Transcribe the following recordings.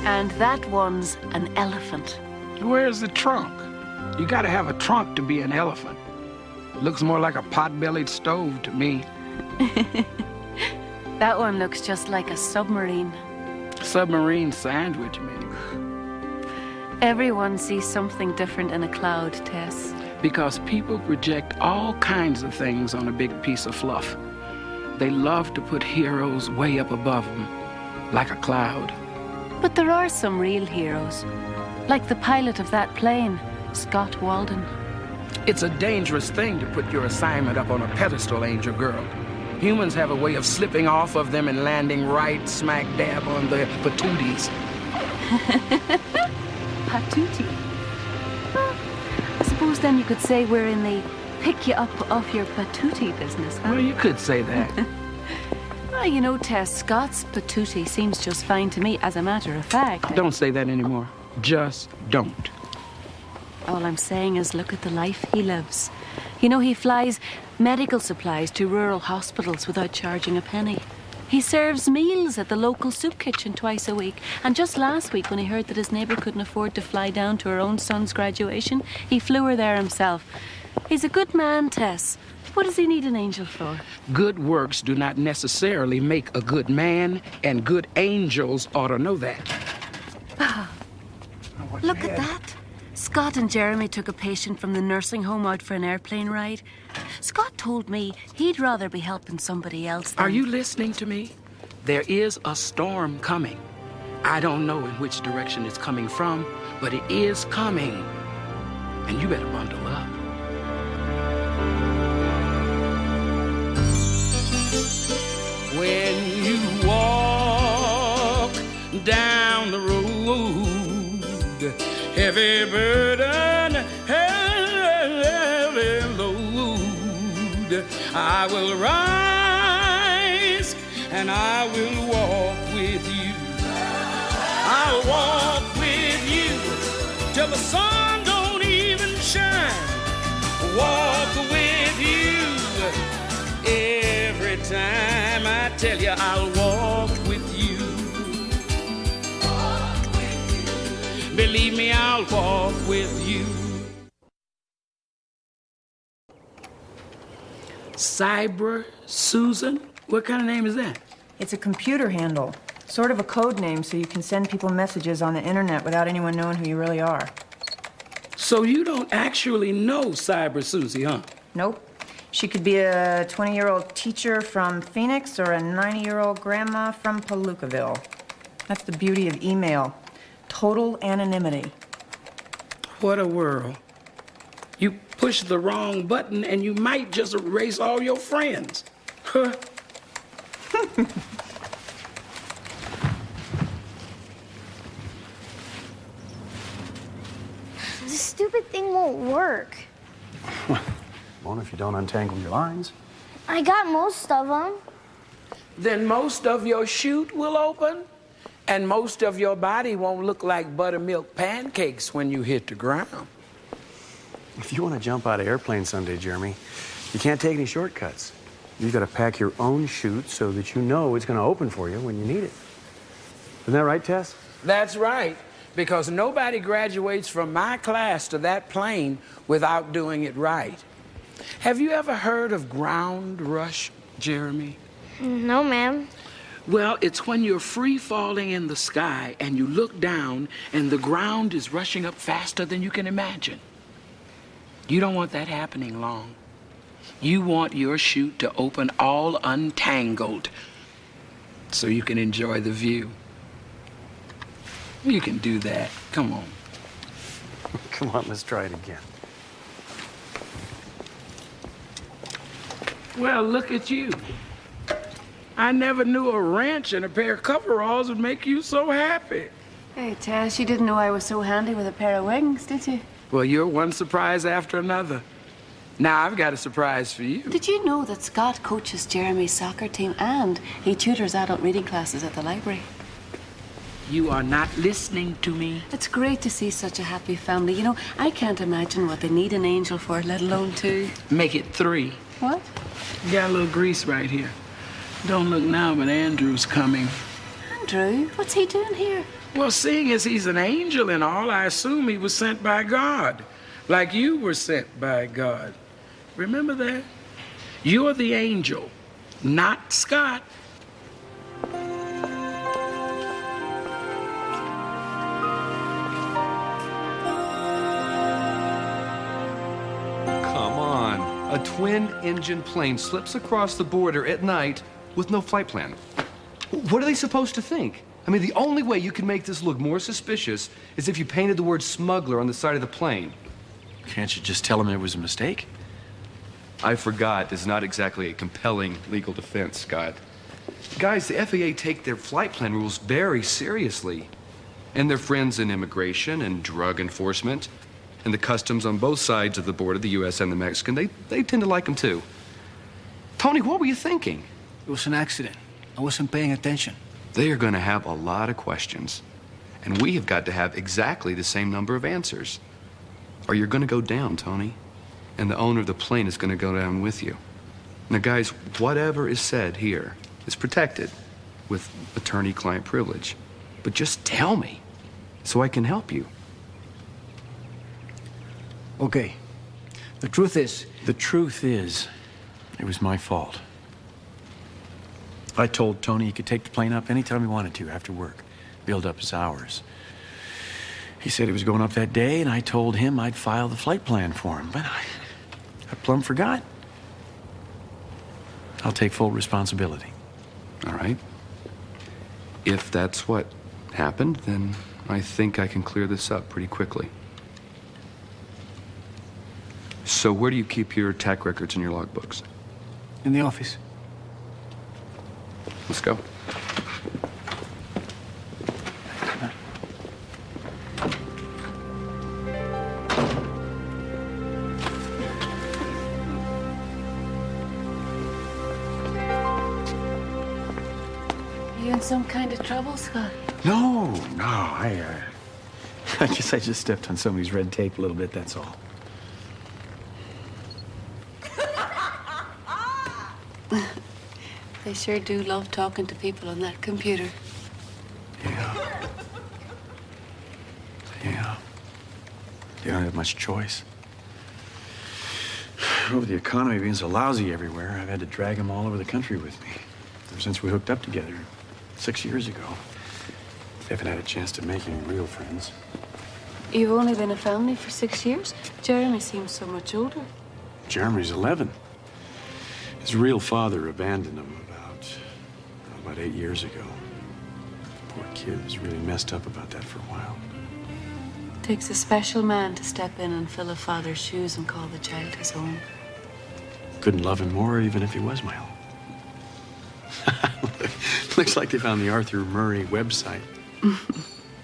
And that one's an elephant. Where's the trunk? You gotta have a trunk to be an elephant. Looks more like a pot-bellied stove to me. That one looks just like a submarine. Submarine sandwich, maybe. Everyone sees something different in a cloud, Tess. Because people project all kinds of things on a big piece of fluff. They love to put heroes way up above them, like a cloud. But there are some real heroes, like the pilot of that plane, Scott Walden. It's a dangerous thing to put your assignment up on a pedestal, Angel Girl. Humans have a way of slipping off of them and landing right smack dab on their patooties. Patootie? Well, I suppose then you could say we're in the pick you up off your patootie business, huh? Well, you could say that. Well, you know, Tess, Scott's patootie seems just fine to me, as a matter of fact. Don't say that anymore. Just don't. All I'm saying is look at the life he lives. You know, he flies medical supplies to rural hospitals without charging a penny. He serves meals at the local soup kitchen twice a week. And just last week, when he heard that his neighbour couldn't afford to fly down to her own son's graduation, he flew her there himself. He's a good man, Tess. What does he need an angel for? Good works do not necessarily make a good man, and good angels ought to know that. Look at that. Scott and Jeremy took a patient from the nursing home out for an airplane ride. Scott told me he'd rather be helping somebody else than... Are you listening to me? There is a storm coming. I don't know in which direction it's coming from, but it is coming. And you better bundle up. When you walk down the road, heavy burden, heavy load, I will rise and I will walk with you. I'll walk with you till the sun don't even shine. Walk with you every time. I tell you, I'll walk with you. Walk with you. Believe me, I'll walk with you. Cyber Susan? What kind of name is that? It's a computer handle. Sort of a code name so you can send people messages on the internet without anyone knowing who you really are. So you don't actually know Cyber Susie, huh? Nope. She could be a 20-year-old teacher from Phoenix or a 90-year-old grandma from Palookaville. That's the beauty of email. Total anonymity. What a world. You push the wrong button and you might just erase all your friends. Huh? This stupid thing won't work. Won't if you don't untangle your lines. I got most of them. Then most of your chute will open, and most of your body won't look like buttermilk pancakes when you hit the ground. If you want to jump out of airplane someday, Jeremy, you can't take any shortcuts. You've got to pack your own chute so that you know it's going to open for you when you need it. Isn't that right, Tess? That's right, because nobody graduates from my class to that plane without doing it right. Have you ever heard of Groundrush, Jeremy? No, ma'am. Well, it's when you're free falling in the sky and you look down and the ground is rushing up faster than you can imagine. You don't want that happening long. You want your chute to open all untangled so you can enjoy the view. You can do that. Come on. Come on, let's try it again. Well, look at you. I never knew a wrench and a pair of coveralls would make you so happy. Hey, Tess, you didn't know I was so handy with a pair of wings, did you? Well, you're one surprise after another. Now I've got a surprise for you. Did you know that Scott coaches Jeremy's soccer team and he tutors adult reading classes at the library? You are not listening to me. It's great to see such a happy family. You know, I can't imagine what they need an angel for, let alone two. Make it 3. What? Got a little grease right here. Don't look now, but Andrew's coming. Andrew, what's he doing here? Well, seeing as he's an angel and all, I assume he was sent by God, like you were sent by God. Remember that? You're the angel, not Scott. Come on. A twin-engine plane slips across the border at night with no flight plan. What are they supposed to think? I mean, the only way you can make this look more suspicious is if you painted the word smuggler on the side of the plane. Can't you just tell him it was a mistake? I forgot is not exactly a compelling legal defense, Scott. Guys, the FAA take their flight plan rules very seriously. And their friends in immigration and drug enforcement and the customs on both sides of the border, the U.S. and the Mexican, they tend to like them too. Tony, what were you thinking? It was an accident. I wasn't paying attention. They are going to have a lot of questions. And we have got to have exactly the same number of answers. Or you're going to go down, Tony. And the owner of the plane is going to go down with you. Now, guys, whatever is said here is protected with attorney-client privilege. But just tell me so I can help you. Okay. The truth is, it was my fault. I told Tony he could take the plane up anytime he wanted to after work, build up his hours. He said he was going up that day, and I told him I'd file the flight plan for him, but I plumb forgot. I'll take full responsibility. All right. If that's what happened, then I think I can clear this up pretty quickly. So where do you keep your TAC records and your logbooks? in the office. Let's go. You in some kind of trouble, Scott? No, I guess I just stepped on somebody's red tape a little bit, that's all. They sure do love talking to people on that computer. Yeah. Yeah. They don't have much choice. With the economy being so lousy everywhere, I've had to drag them all over the country with me. Ever since we hooked up together 6 years ago. We haven't had a chance to make any real friends. You've only been a family for 6 years? Jeremy seems so much older. Jeremy's 11. His real father abandoned him about 8 years ago. Poor kid was really messed up about that for a while. Takes a special man to step in and fill a father's shoes and call the child his own. Couldn't love him more even if he was my own. Looks like they found the Arthur Murray website.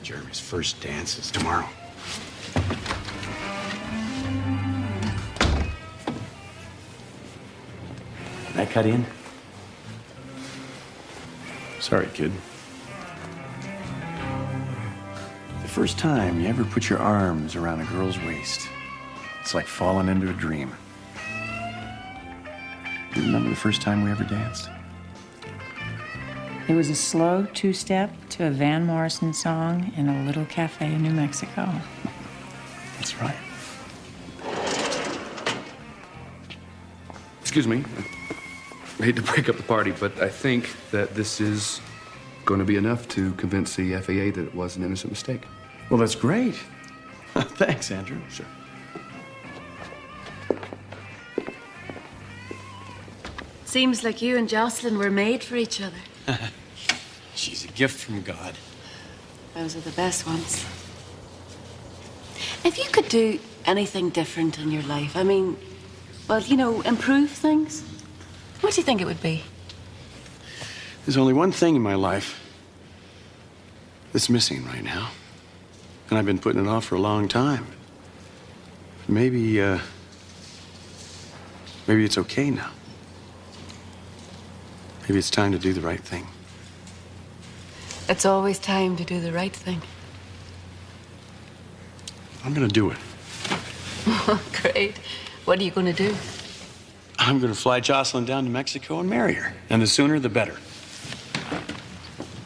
Jeremy's first dance is tomorrow. Can I cut in? Sorry, kid. The first time you ever put your arms around a girl's waist, it's like falling into a dream. You remember the first time we ever danced? It was a slow two-step to a Van Morrison song in a little cafe in New Mexico. That's right. Excuse me. I hate to break up the party, but I think that this is going to be enough to convince the FAA that it was an innocent mistake. Well, that's great. Thanks, Andrew. Sure. Seems like you and Jocelyn were made for each other. She's a gift from God. Those are the best ones. If you could do anything different in your life, I mean, well, you know, improve things, what do you think it would be? There's only one thing in my life that's missing right now. And I've been putting it off for a long time. Maybe it's okay now. Maybe it's time to do the right thing. It's always time to do the right thing. I'm gonna do it. Great. What are you going to do? I'm gonna fly Jocelyn down to Mexico and marry her. And the sooner, the better.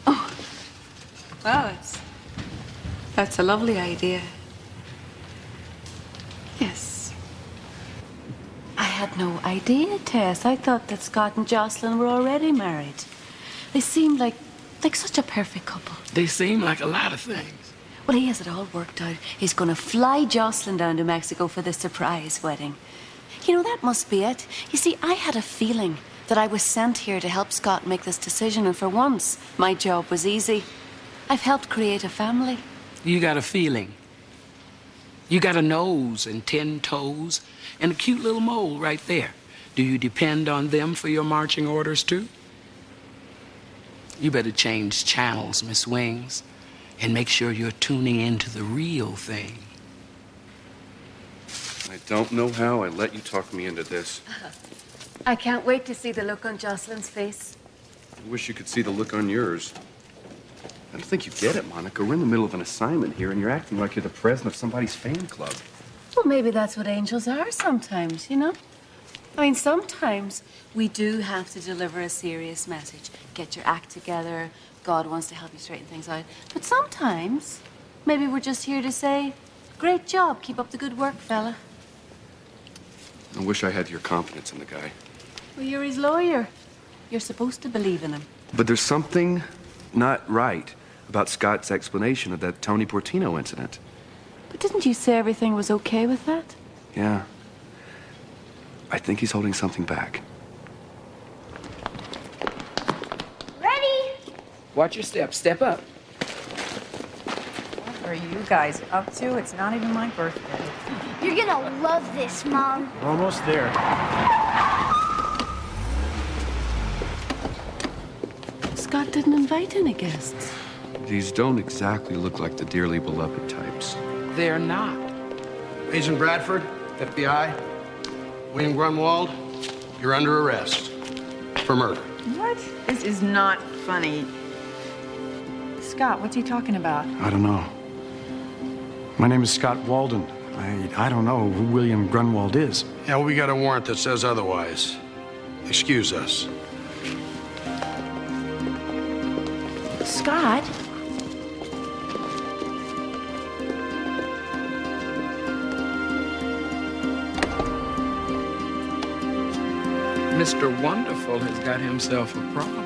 Oh, Well, that's a lovely idea. Yes. I had no idea, Tess. I thought that Scott and Jocelyn were already married. They seemed like such a perfect couple. They seem like a lot of things. Well, he has it all worked out. He's going to fly Jocelyn down to Mexico for the surprise wedding. You know, that must be it. You see, I had a feeling that I was sent here to help Scott make this decision, and for once, my job was easy. I've helped create a family. You got a feeling. You got a nose and 10 toes and a cute little mole right there. Do you depend on them for your marching orders, too? You better change channels, Miss Wings, and make sure you're tuning into the real thing. I don't know how I let you talk me into this. I can't wait to see the look on Jocelyn's face. I wish you could see the look on yours. I don't think you get it, Monica. We're in the middle of an assignment here, and you're acting like you're the president of somebody's fan club. Well, maybe that's what angels are sometimes, you know? I mean, sometimes we do have to deliver a serious message. Get your act together. God wants to help you straighten things out. But sometimes, maybe we're just here to say, great job. Keep up the good work, fella. I wish I had your confidence in the guy. Well, you're his lawyer. You're supposed to believe in him. But there's something not right about Scott's explanation of that Tony Portino incident. But didn't you say everything was okay with that? Yeah. I think he's holding something back. Ready? Watch your step. Step up. What are you guys up to? It's not even my birthday. You're gonna love this, Mom. We're almost there. Scott didn't invite any guests. These don't exactly look like the dearly beloved types. They're not. Agent Bradford, FBI. William Grunwald, you're under arrest for murder. What? This is not funny. Scott, what's he talking about? I don't know. My name is Scott Walden. I don't know who William Grunwald is. Yeah, well, we got a warrant that says otherwise. Excuse us. Scott? Mr. Wonderful has got himself a problem.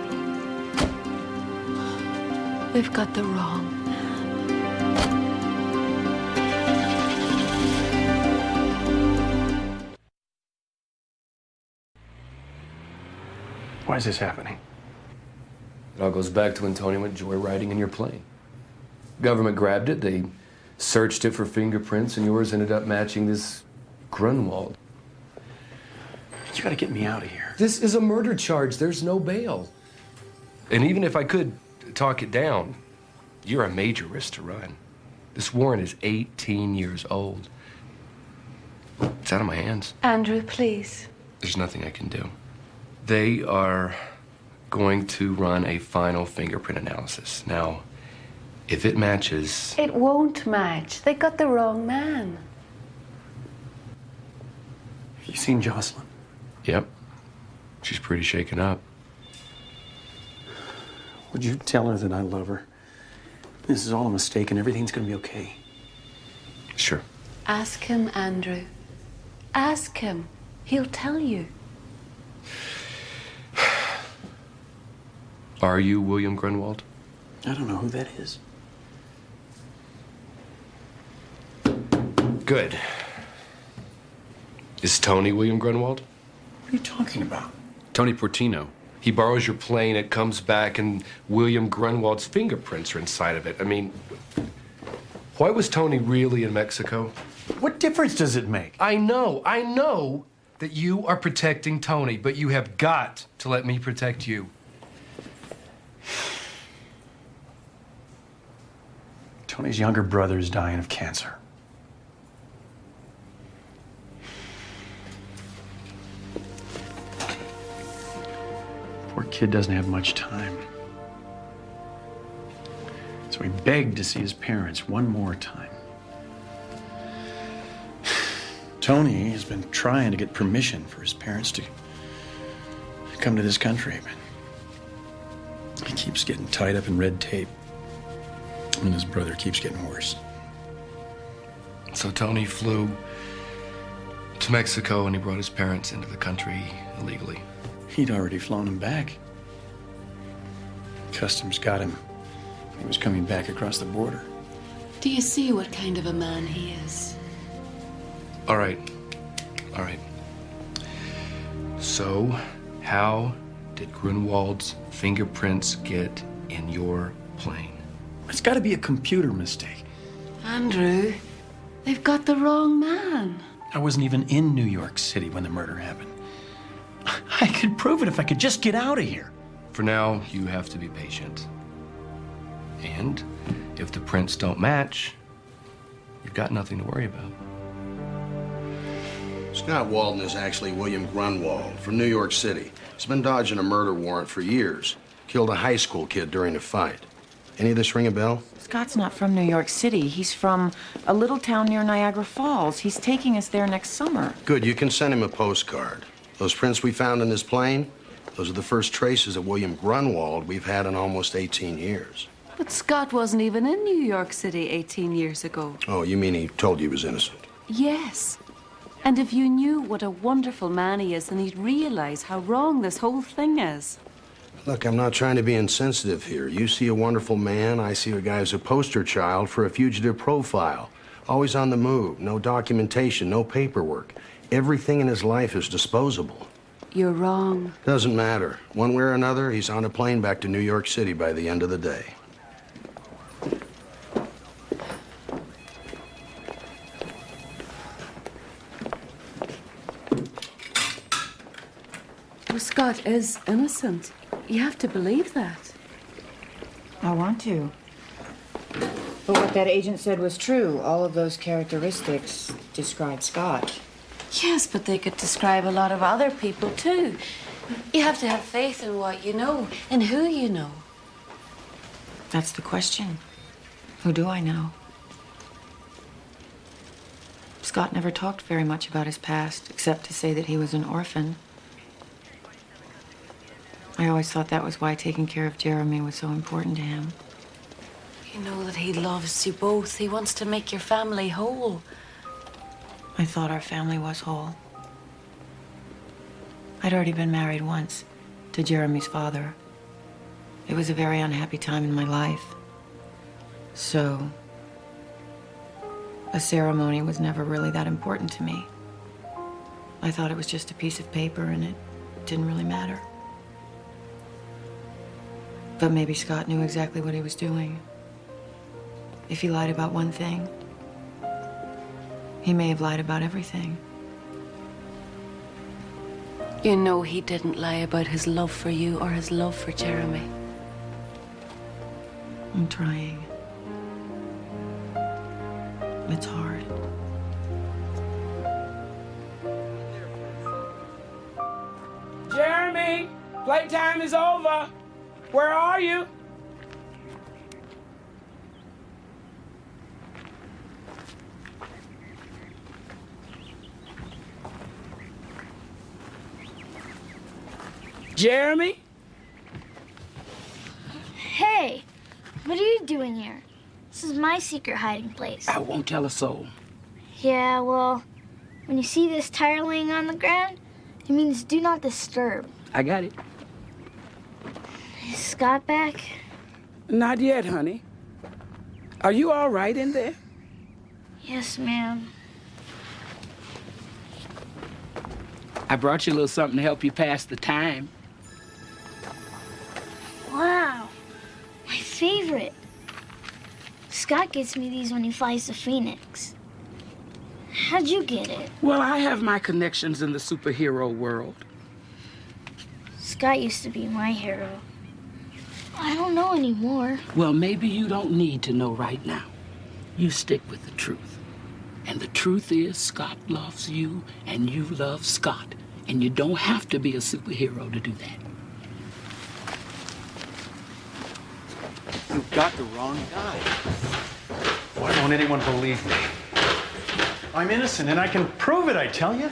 They've got the wrong man. Why is this happening? It all goes back to when Tony went joyriding in your plane. Government grabbed it, they searched it for fingerprints, and yours ended up matching this Grunwald. You gotta get me out of here. This is a murder charge. There's no bail. And even if I could talk it down, you're a major risk to run. This warrant is 18 years old. It's out of my hands. Andrew, please. There's nothing I can do. They are going to run a final fingerprint analysis. Now, if it matches... It won't match. They got the wrong man. You seen Jocelyn? Yep. She's pretty shaken up. Would you tell her that I love her? This is all a mistake and everything's gonna be okay. Sure. Ask him, Andrew. Ask him. He'll tell you. Are you William Grunwald? I don't know who that is. Good. Is Tony William Grunwald? What are you talking about? Tony Portino. He borrows your plane, it comes back, and William Grunwald's fingerprints are inside of it. I mean, why was Tony really in Mexico? What difference does it make? I know that you are protecting Tony, but you have got to let me protect you. Tony's younger brother is dying of cancer. Poor kid doesn't have much time. So he begged to see his parents one more time. Tony has been trying to get permission for his parents to come to this country, but he keeps getting tied up in red tape. And his brother keeps getting worse. So Tony flew to Mexico and he brought his parents into the country illegally. He'd already flown him back. Customs got him. He was coming back across the border. Do you see what kind of a man he is? All right. All right. So, how did Grunwald's fingerprints get in your plane? It's got to be a computer mistake. Andrew, they've got the wrong man. I wasn't even in New York City when the murder happened. I could prove it if I could just get out of here. For now, you have to be patient. And if the prints don't match, you've got nothing to worry about. Scott Walden is actually William Grunwald from New York City. He's been dodging a murder warrant for years. Killed a high school kid during a fight. Any of this ring a bell? Scott's not from New York City. He's from a little town near Niagara Falls. He's taking us there next summer. Good, you can send him a postcard. Those prints we found in his plane, those are the first traces of William Grunwald we've had in almost 18 years. But Scott wasn't even in New York City 18 years ago. Oh, you mean he told you he was innocent? Yes. And if you knew what a wonderful man he is, then he'd realize how wrong this whole thing is. Look, I'm not trying to be insensitive here. You see a wonderful man, I see a guy who's a poster child for a fugitive profile. Always on the move, no documentation, no paperwork. Everything in his life is disposable. You're wrong. Doesn't matter. One way or another, he's on a plane back to New York City by the end of the day. Well, Scott is innocent. You have to believe that. I want to. But what that agent said was true. All of those characteristics describe Scott. Yes, but they could describe a lot of other people, too. You have to have faith in what you know and who you know. That's the question. Who do I know? Scott never talked very much about his past, except to say that he was an orphan. I always thought that was why taking care of Jeremy was so important to him. You know that he loves you both. He wants to make your family whole. I thought our family was whole. I'd already been married once to Jeremy's father. It was a very unhappy time in my life. So, a ceremony was never really that important to me. I thought it was just a piece of paper and it didn't really matter. But maybe Scott knew exactly what he was doing. If he lied about one thing, he may have lied about everything. You know he didn't lie about his love for you or his love for Jeremy. I'm trying. It's hard. Jeremy, playtime is over. Where are you? Jeremy? Hey, what are you doing here? This is my secret hiding place. I won't tell a soul. Yeah, well, when you see this tire laying on the ground, it means do not disturb. I got it. Is Scott back? Not yet, honey. Are you all right in there? Yes, ma'am. I brought you a little something to help you pass the time. Wow, my favorite. Scott gets me these when he flies to Phoenix. How'd you get it? Well, I have my connections in the superhero world. Scott used to be my hero. I don't know anymore. Well, maybe you don't need to know right now. You stick with the truth. And the truth is, Scott loves you, and you love Scott. And you don't have to be a superhero to do that. You've got the wrong guy. Why won't anyone believe me? I'm innocent, and I can prove it, I tell you.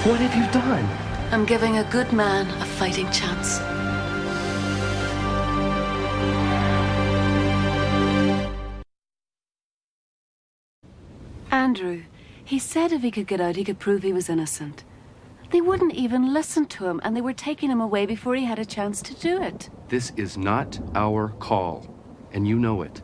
What have you done? I'm giving a good man a fighting chance. Andrew, he said if he could get out, he could prove he was innocent. They wouldn't even listen to him, and they were taking him away before he had a chance to do it. This is not our call, and you know it.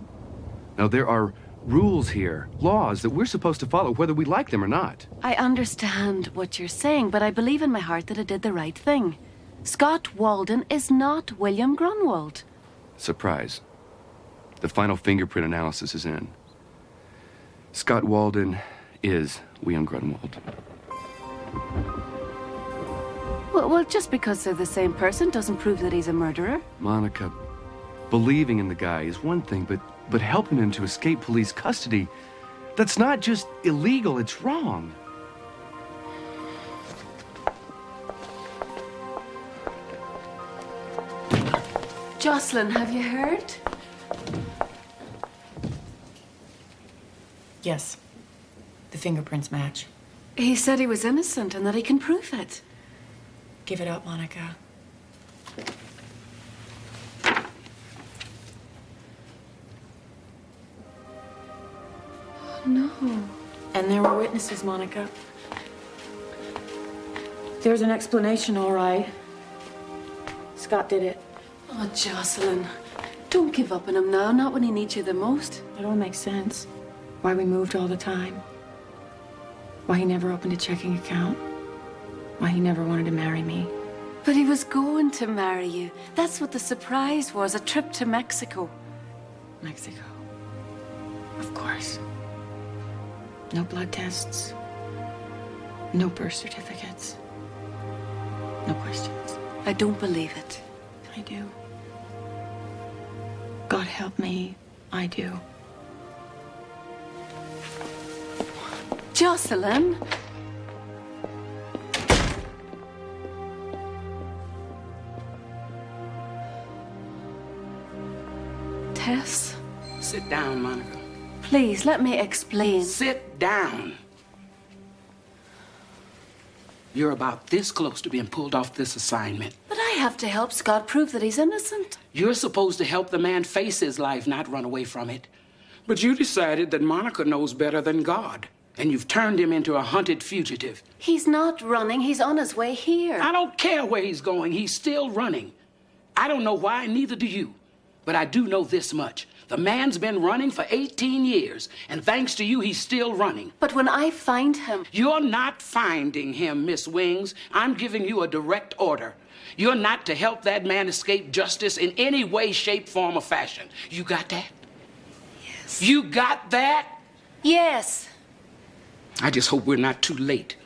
Now, there are rules here, laws that we're supposed to follow, whether we like them or not. I understand what you're saying, but I believe in my heart that I did the right thing. Scott Walden is not William Grunwald. Surprise. The final fingerprint analysis is in. Scott Walden is William Grunwald. Well, just because they're the same person doesn't prove that he's a murderer. Monica, believing in the guy is one thing, but helping him to escape police custody, that's not just illegal, it's wrong. Jocelyn, have you heard? Yes. The fingerprints match. He said he was innocent and that he can prove it. Give it up, Monica. No. And there were witnesses, Monica. There's an explanation, all right. Scott did it. Oh, Jocelyn, don't give up on him now, not when he needs you the most. It all makes sense. Why we moved all the time. Why he never opened a checking account. Why he never wanted to marry me. But he was going to marry you. That's what the surprise was, a trip to Mexico. Mexico. Of course. No blood tests. No birth certificates. No questions. I don't believe it. I do. God help me, I do. Jocelyn? Tess? Sit down, Monica. Please, let me explain. Sit down. You're about this close to being pulled off this assignment. But I have to help Scott prove that he's innocent. You're supposed to help the man face his life, not run away from it. But you decided that Monica knows better than God, and you've turned him into a hunted fugitive. He's not running. He's on his way here. I don't care where he's going. He's still running. I don't know why, neither do you. But I do know this much. The man's been running for 18 years, and thanks to you, he's still running. But when I find him... You're not finding him, Miss Wings. I'm giving you a direct order. You're not to help that man escape justice in any way, shape, form, or fashion. You got that? Yes. You got that? Yes. I just hope we're not too late.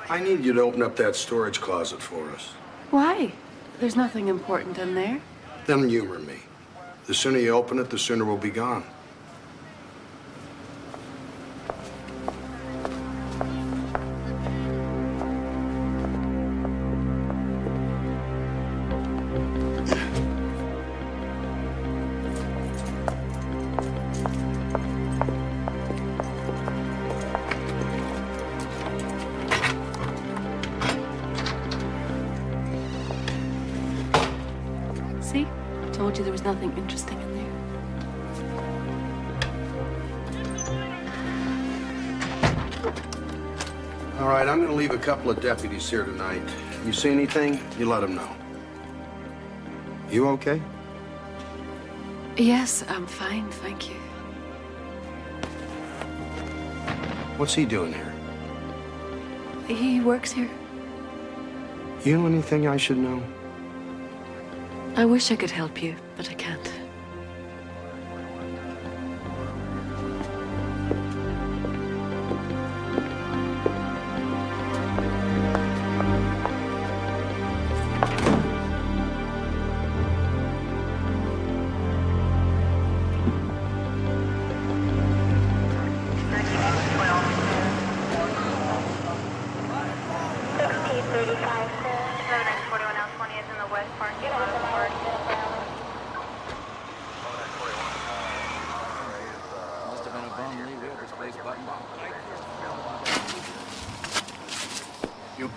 I need you to open up that storage closet for us. Why? There's nothing important in there. Then humor me. The sooner you open it, the sooner we'll be gone. See? Told you there was nothing interesting in there. All right, I'm gonna leave a couple of deputies here tonight. You see anything, you let them know. You okay? Yes, I'm fine, thank you. What's he doing here? He works here. You know anything I should know? I wish I could help you, but I can't.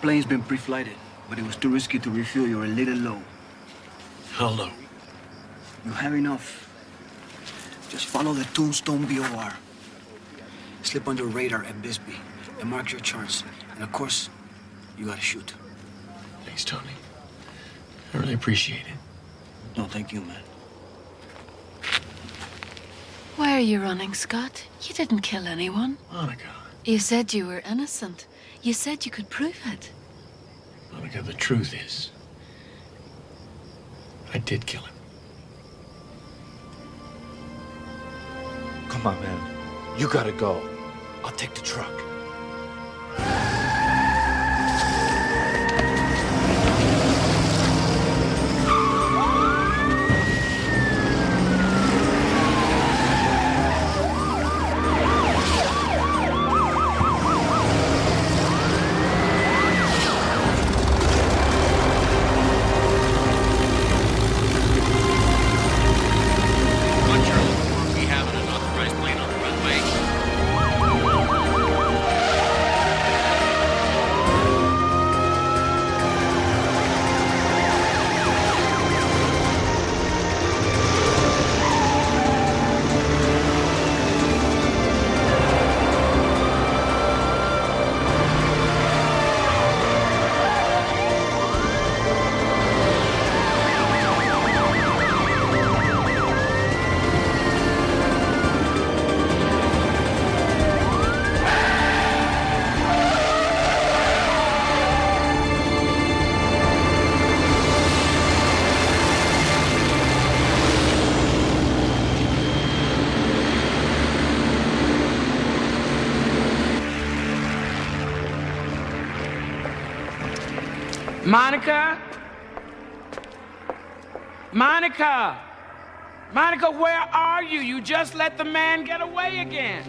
plane's been pre-flighted, but it was too risky to refuel. You're a little low. How low? You have enough. Just follow the Tombstone BOR. Slip under radar at Bisbee and mark your charts. And of course, you gotta shoot. Thanks, Tony. I really appreciate it. No, thank you, man. Why are you running, Scott? You didn't kill anyone. Monica. You said you were innocent. You said you could prove it. Monica, the truth is, I did kill him. Come on, man. You gotta go. I'll take the truck. Monica? Monica! Monica, where are you? You just let the man get away again.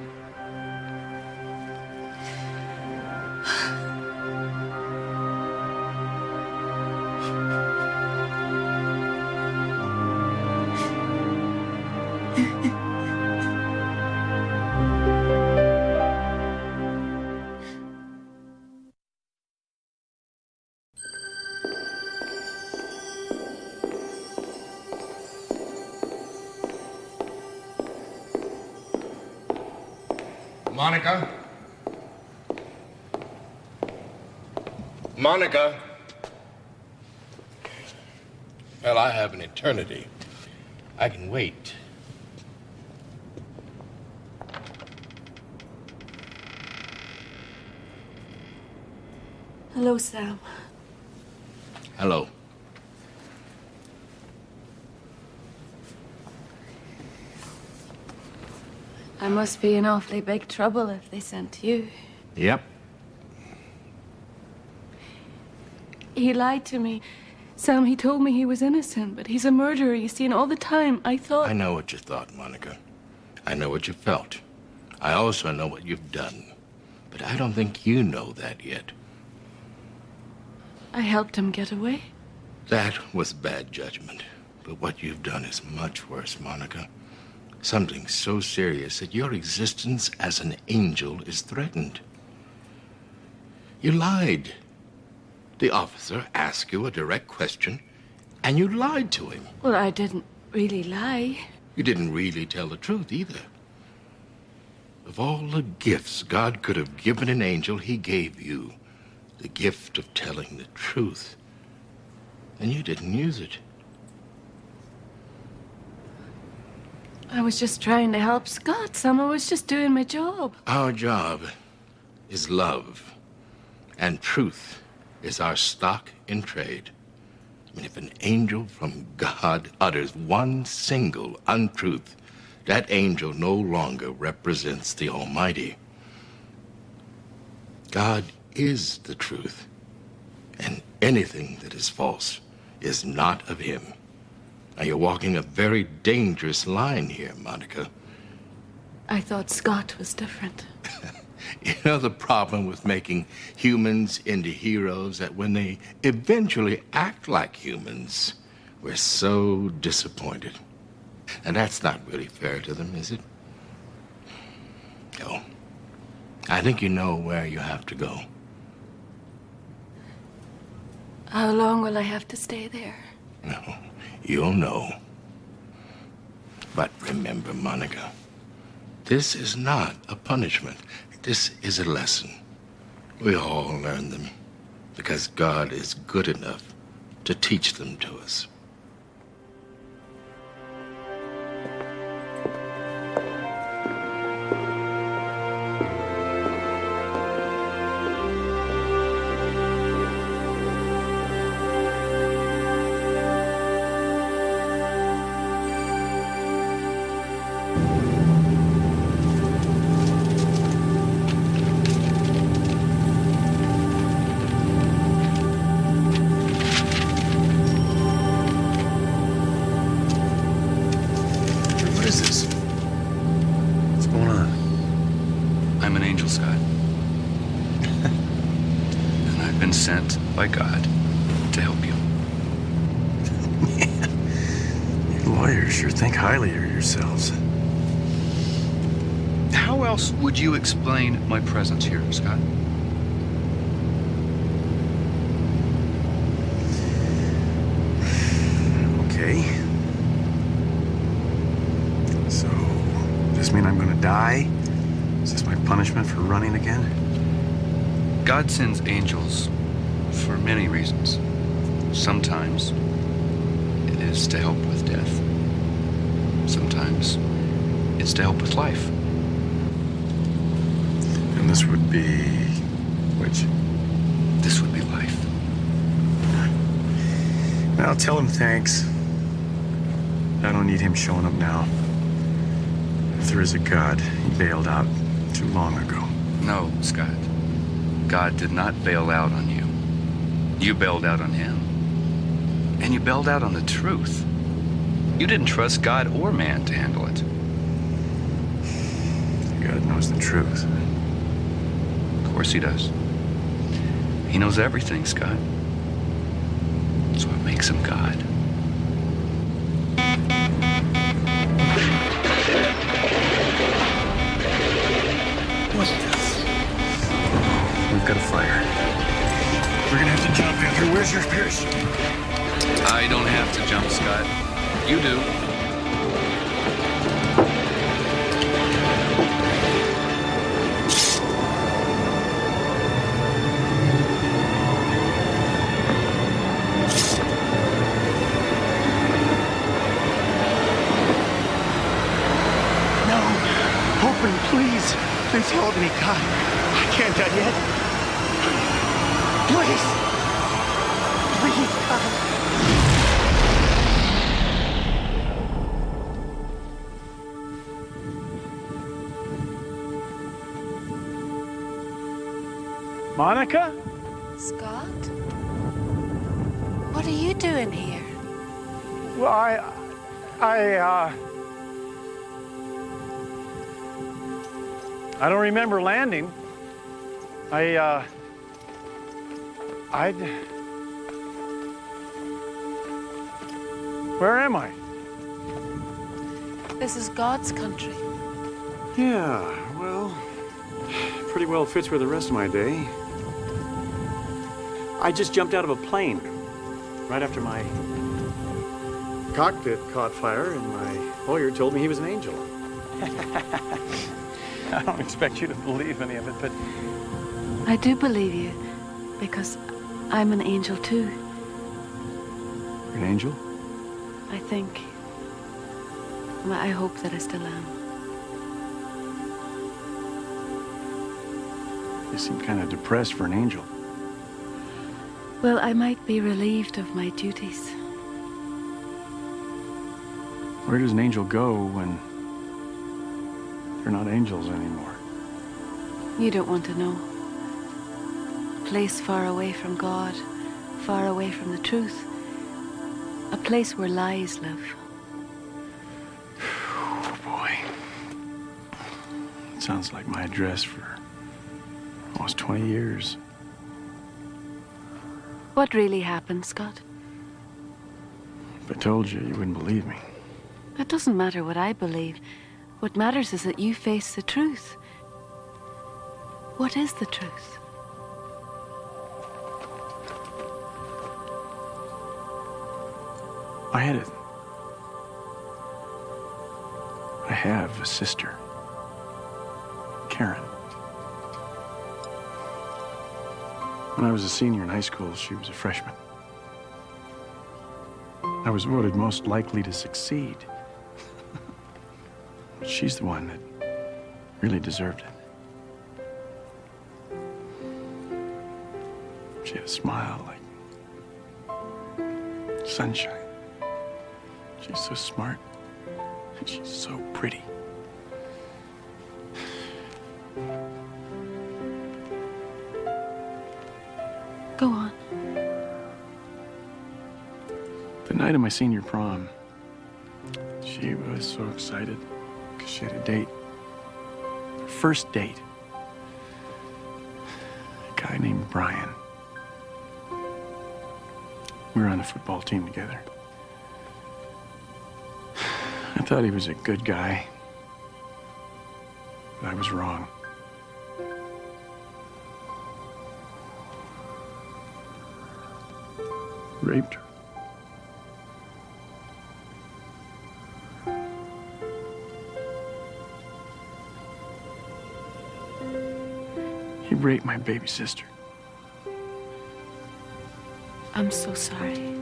Monica? Monica? Well, I have an eternity. I can wait. Hello, Sam. Hello. I must be in awfully big trouble if they sent you. Yep. He lied to me. Sam, he told me he was innocent, but he's a murderer, you see, and all the time I thought... I know what you thought, Monica. I know what you felt. I also know what you've done. But I don't think you know that yet. I helped him get away. That was bad judgment. But what you've done is much worse, Monica. Something so serious that your existence as an angel is threatened. You lied. The officer asked you a direct question, and you lied to him. Well, I didn't really lie. You didn't really tell the truth either. Of all the gifts God could have given an angel, he gave you the gift of telling the truth. And you didn't use it. I was just trying to help Scott, Sam. I was just doing my job. Our job is love, and truth is our stock in trade. I mean, if an angel from God utters one single untruth, that angel no longer represents the Almighty. God is the truth, and anything that is false is not of him. Now, you're walking a very dangerous line here, Monica. I thought Scott was different. You know the problem with making humans into heroes, that when they eventually act like humans, we're so disappointed. And that's not really fair to them, is it? No. I think you know where you have to go. How long will I have to stay there? No, you'll know. But remember, Monica, this is not a punishment. This is a lesson. We all learn them because God is good enough to teach them to us. Sent by God to help you. Man, you lawyers sure think highly of yourselves. How else would you explain my presence here, Scott? Okay. So, does this mean I'm gonna die? Is this my punishment for running again? God sends angels for many reasons. Sometimes it is to help with death. Sometimes it's to help with life. And this would be which? This would be life. Well, tell him thanks. I don't need him showing up now. If there is a God, he bailed out too long ago. No, Scott. God did not bail out on you. You bailed out on him. And you bailed out on the truth. You didn't trust God or man to handle it. God knows the truth. Of course he does. He knows everything, Scott. That's what makes him God. What's this? We've got a fire. We're gonna have to jump, Andrew. Where's your parachute? I don't have to jump, Scott. You do. No. Open, please. Please help me, God. I can't die yet. Please. Please, God. Monica? Scott? What are you doing here? Well, I don't remember landing. Where am I? This is God's country. Yeah, well, pretty well fits with the rest of my day. I just jumped out of a plane right after my cockpit caught fire, and my lawyer told me he was an angel. I don't expect you to believe any of it, but... I do believe you, because I'm an angel too. You're an angel? I think. I hope that I still am. You seem kind of depressed for an angel. Well, I might be relieved of my duties. Where does an angel go when they're not angels anymore? You don't want to know. A place far away from God, far away from the truth. A place where lies live. Oh, boy. Sounds like my address for almost 20 years. What really happened, Scott? If I told you, you wouldn't believe me. It doesn't matter what I believe. What matters is that you face the truth. What is the truth? I have a sister, Karen. When I was a senior in high school, she was a freshman. I was voted most likely to succeed. She's the one that really deserved it. She had a smile like sunshine. She's so smart, and she's so pretty. Go on. The night of my senior prom, she was so excited because she had a date. Her first date. A guy named Brian. We were on the football team together. I thought he was a good guy, but I was wrong. Raped her. He raped my baby sister. I'm so sorry.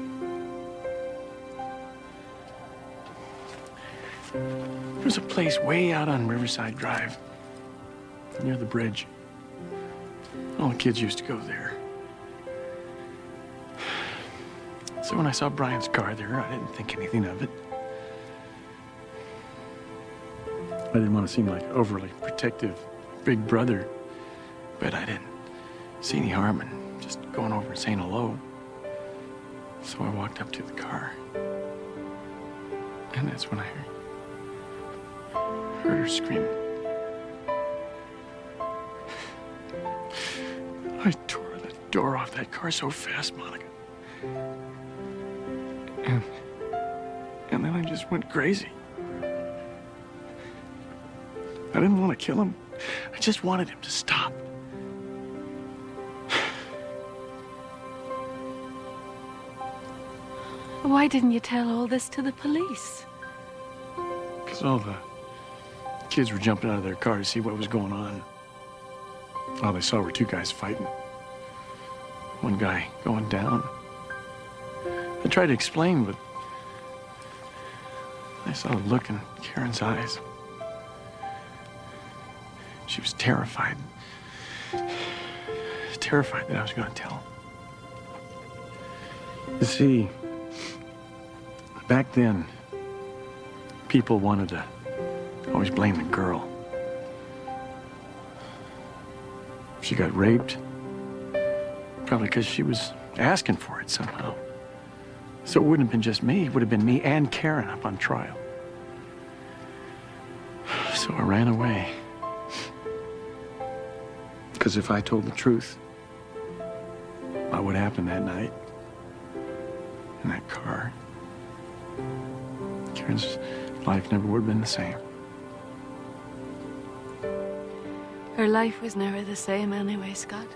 There's a place way out on Riverside Drive, near the bridge. All the kids used to go there. So when I saw Brian's car there, I didn't think anything of it. I didn't want to seem like overly protective big brother, but I didn't see any harm in just going over and saying hello. So I walked up to the car, and that's when I heard her screaming. I tore the door off that car so fast, Monica. And then I just went crazy. I didn't want to kill him. I just wanted him to stop. Why didn't you tell all this to the police? Because all the kids were jumping out of their car to see what was going on. All they saw were two guys fighting. One guy going down. I tried to explain, but I saw the look in Karen's eyes. She was terrified. Terrified that I was going to tell. You see, back then, people wanted to always blame the girl. She got raped, probably because she was asking for it somehow. So it wouldn't have been just me, it would have been me and Karen up on trial. So I ran away. Because if I told the truth about what happened that night in that car, Karen's life never would have been the same. Her life was never the same anyway, Scott.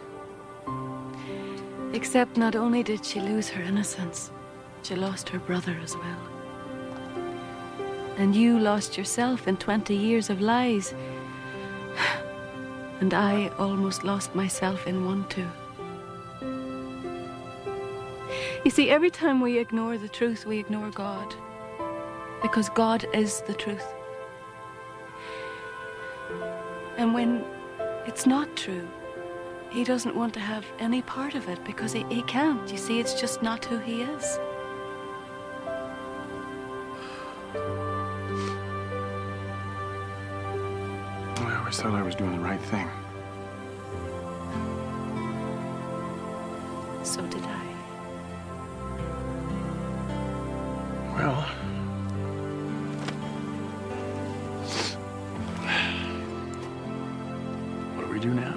Except not only did she lose her innocence, she lost her brother as well. And you lost yourself in 20 years of lies. And I almost lost myself in one too. You see, every time we ignore the truth, we ignore God. Because God is the truth. And when it's not true, He doesn't want to have any part of it because he can't. You see, it's just not who He is. I always thought I was doing the right thing. So did I. Well, what do we do now?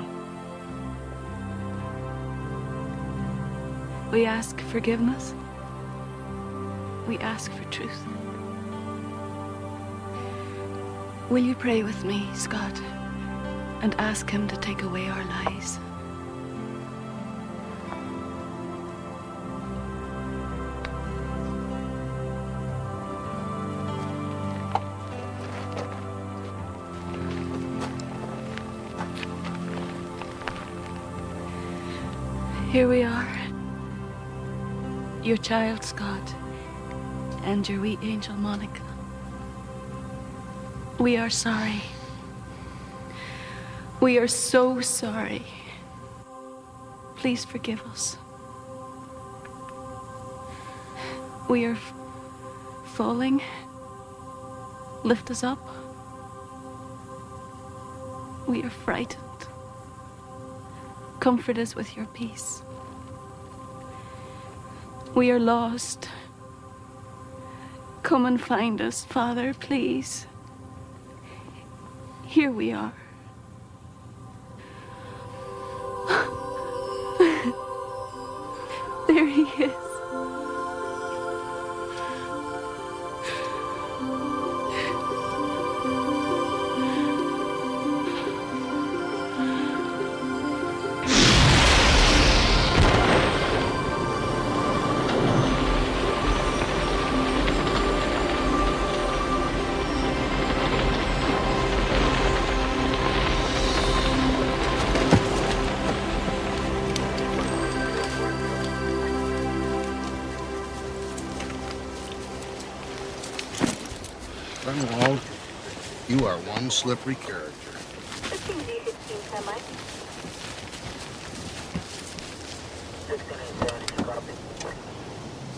We ask forgiveness. We ask for truth. Will you pray with me, Scott, and ask Him to take away our lies? Here we are. Your child, Scott, and your wee angel, Monica. We are sorry. We are so sorry. Please forgive us. We are falling. Lift us up. We are frightened. Comfort us with your peace. We are lost. Come and find us, Father, please. Here we are. There he is. Grunwald, you are one slippery character.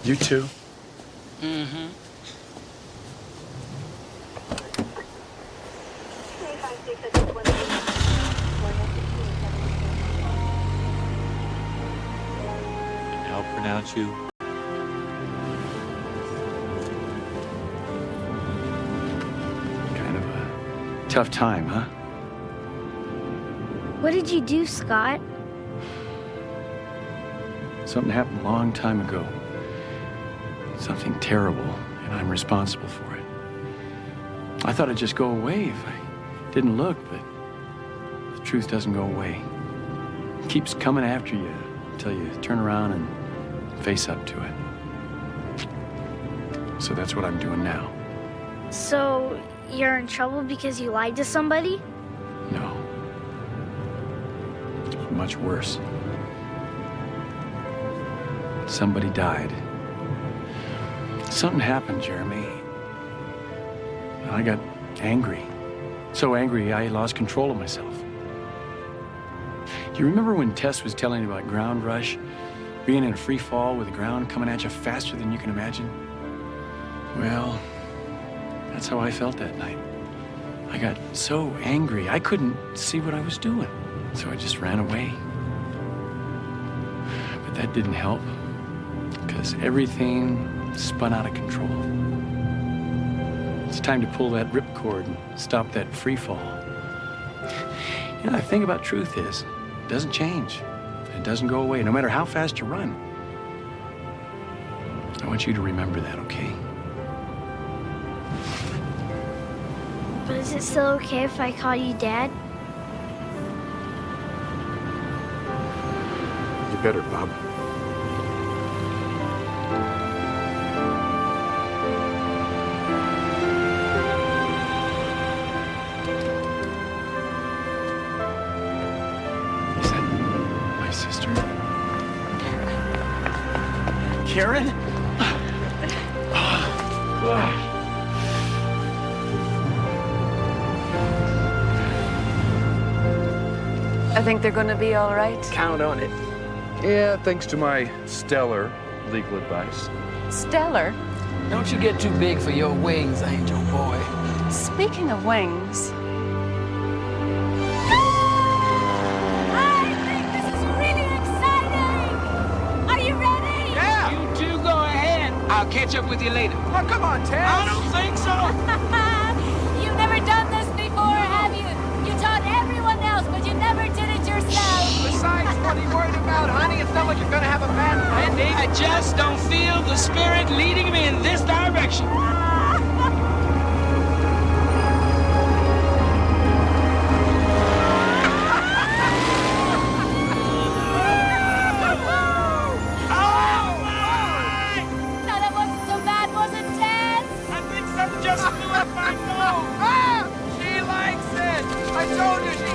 You too? Mm-hmm. I'll pronounce you. Kind of a tough time, huh? What did you do, Scott? Something happened a long time ago. Something terrible, and I'm responsible for it. I thought it'd just go away if I didn't look, but the truth doesn't go away. It keeps coming after you until you turn around and face up to it. So that's what I'm doing now. So, you're in trouble because you lied to somebody? No. It's much worse. Somebody died. Something happened, Jeremy. I got angry. So angry, I lost control of myself. Do you remember when Tess was telling you about Groundrush? Being in a free fall with the ground coming at you faster than you can imagine? Well, that's how I felt that night. I got so angry, I couldn't see what I was doing. So I just ran away. But that didn't help, because everything spun out of control. It's time to pull that ripcord and stop that free fall. You know, the thing about truth is, it doesn't change. It doesn't go away, no matter how fast you run. I want you to remember that, okay? But is it still okay if I call you Dad? You better, Bob. Is that my sister? Karen? I think they're gonna be all right. Count on it. Yeah, thanks to my stellar legal advice. Stellar. Don't you get too big for your wings, Angel Boy. Speaking of wings, I think this is really exciting! Are you ready? Yeah! You two go ahead. I'll catch up with you later. Oh, come on, Tess. I don't think so. You've never done this before, have you? You taught everyone else, but you never did it yourself. Besides, what are you worried about, honey? It's not like you're gonna have a bad friend. I just don't feel the spirit leading me in this direction. Now that wasn't so bad, was it, Tess? I think something just flew up my nose. Ah! She likes it. I told you she